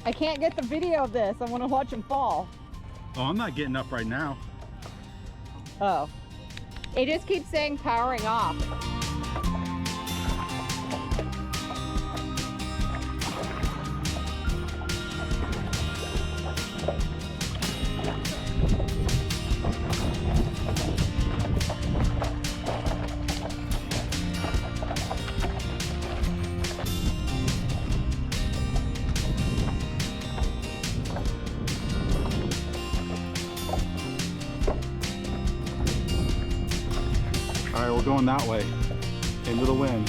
I can't get the video of this. I want to watch him fall. Oh, I'm not getting up right now. Oh. It just keeps saying powering off. All right, we're going that way, into the wind.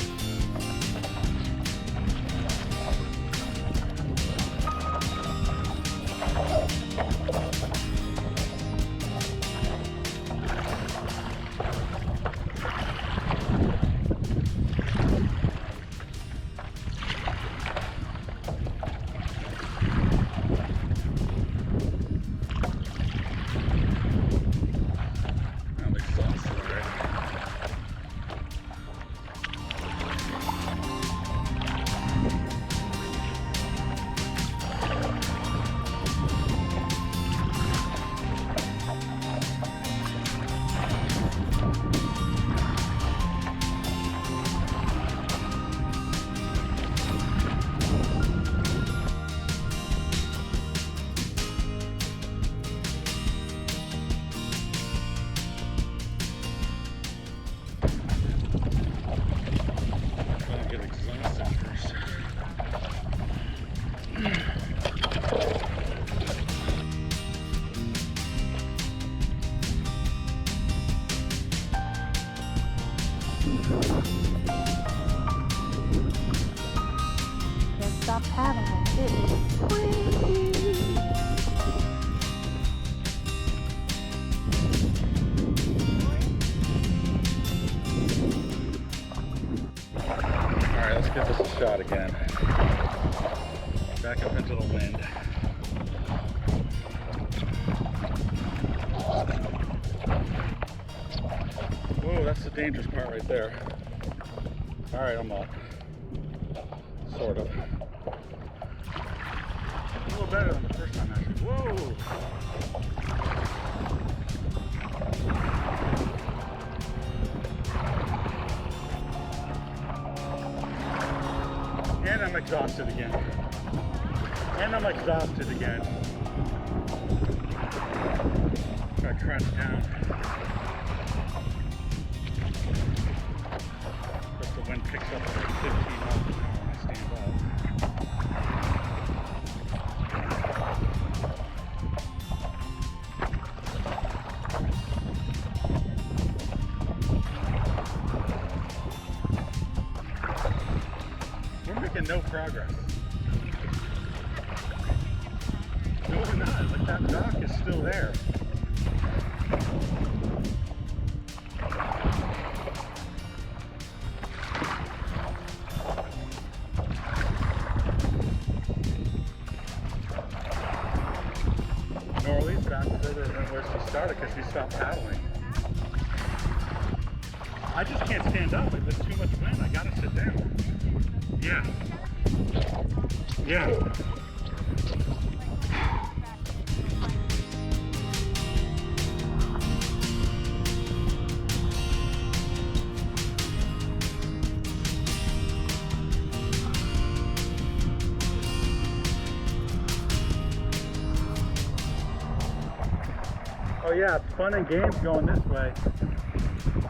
Can't stop paddling. It is free. All right, let's give this a shot again. Back up into the wind. Whoa, that's the dangerous part right there. All right, I'm up. Sort of. A little better than the first time, actually. Whoa! And I'm exhausted again. And I'm exhausted again. Gotta crouch down. Because the wind picks up at like 15 miles an hour when I stand up. We're making no progress. No, we're not. Like that dock is still there. Norley's back further than where she started because she stopped paddling. I just can't stand up. Like, there's too much wind. I gotta sit down. Yeah. Yeah. Oh yeah, it's fun and games going this way.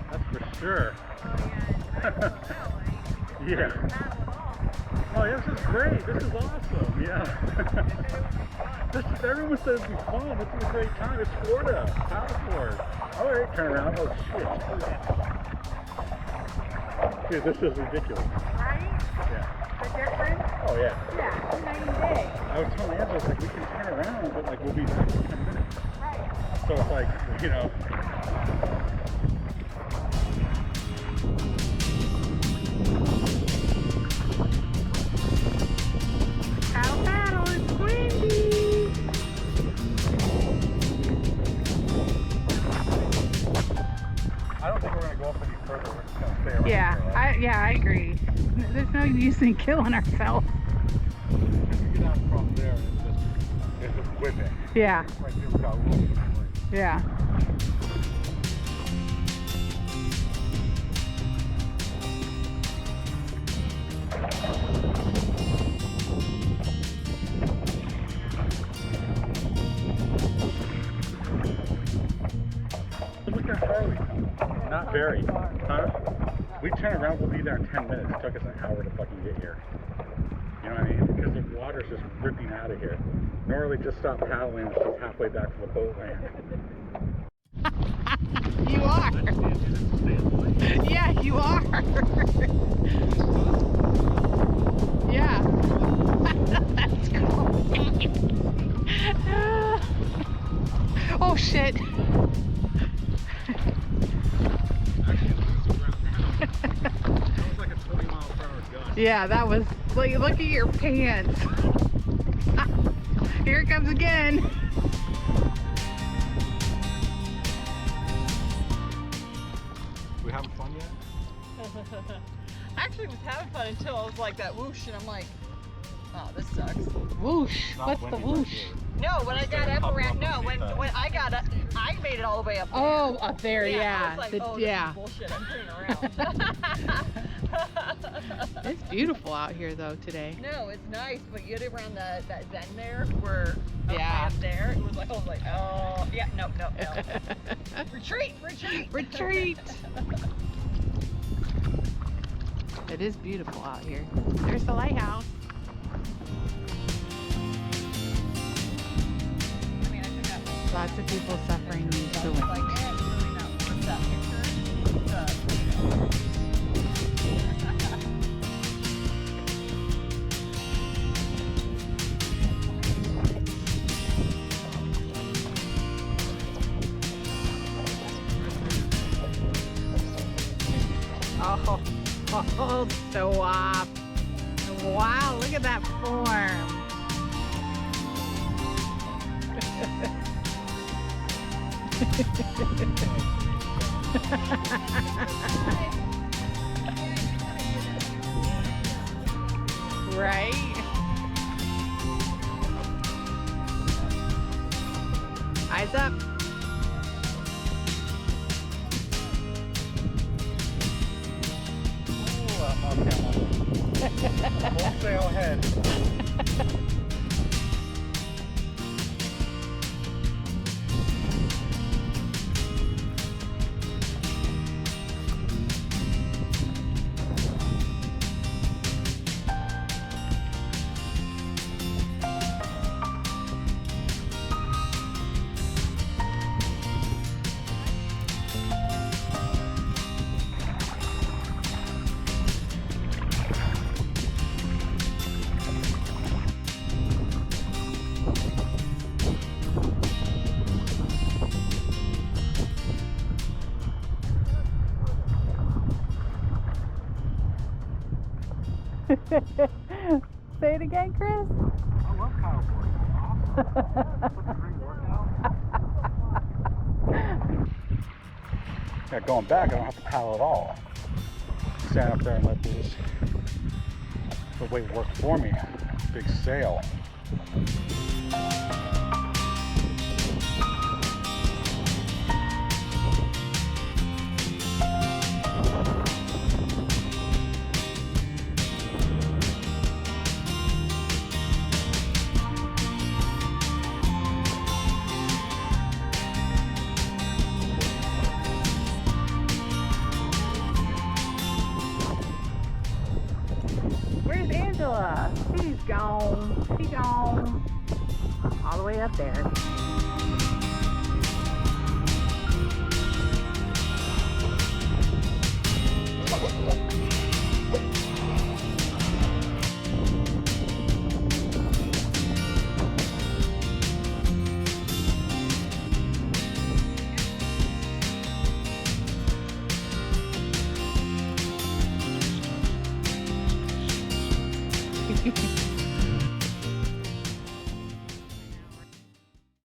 That's for sure. Yeah. Oh, yeah, this is great. This is awesome. Yeah. This is, everyone says it'd be fun. This is a great time. It's Florida. Paddleboard. All right, turn around. Oh shit. Dude, this is ridiculous. Right? Yeah. The difference? Oh yeah. Yeah, it's night and day. I was telling Angela, like, we can turn around, but like we'll be back in 10 minutes. Right. So it's like, you know. Paddle, paddle, it's windy. I don't think we're gonna go up any further. We're just gonna stay around. Yeah, I agree. There's no use in killing ourselves. Get out from there. It's just whipping. Yeah. Right there, we got a little bit of wind. Yeah. Look how far we come. Not very. Huh? We turn around, we'll be there in 10 minutes. It took us an hour to fucking get here. You know what I mean? Because the water's just ripping out of here. Normally just stop paddling when she's halfway back to the boat land. You are. Yeah, you are. Yeah. That's great. Oh shit. That was like a 20-mile-per-hour gust. Yeah, that was like, look at your pants. Here it comes again. We having fun yet? I actually was having fun until I was like that whoosh, and I'm like, oh, this sucks. Whoosh. Not What's the windy, but whoosh? good. No, when I got up Pop around, up no, on when the I got up, I made it all the way up there. Oh, up there, yeah. I was like, The- oh, yeah. this is bullshit, I'm turning around. It's beautiful out here though today. No, it's nice, but you get around that bend there, where Yeah. up there, it was like, I was like, oh, yeah, no. Retreat. Retreat. It is beautiful out here. There's the lighthouse. I mean, I took that one. Lots of people suffering the It's wind. like, yeah, it's really not worth that picture. Oh, so up. Wow, look at that form. Right? Eyes up. Full sail ahead. Say it again, Chris. I love paddleboarding. It's awesome. Such a great workout. Yeah, going back, I don't have to paddle at all. Stand up there and let the weight work for me. Big sail. Where's Angela? She's gone. She's gone. All the way up there.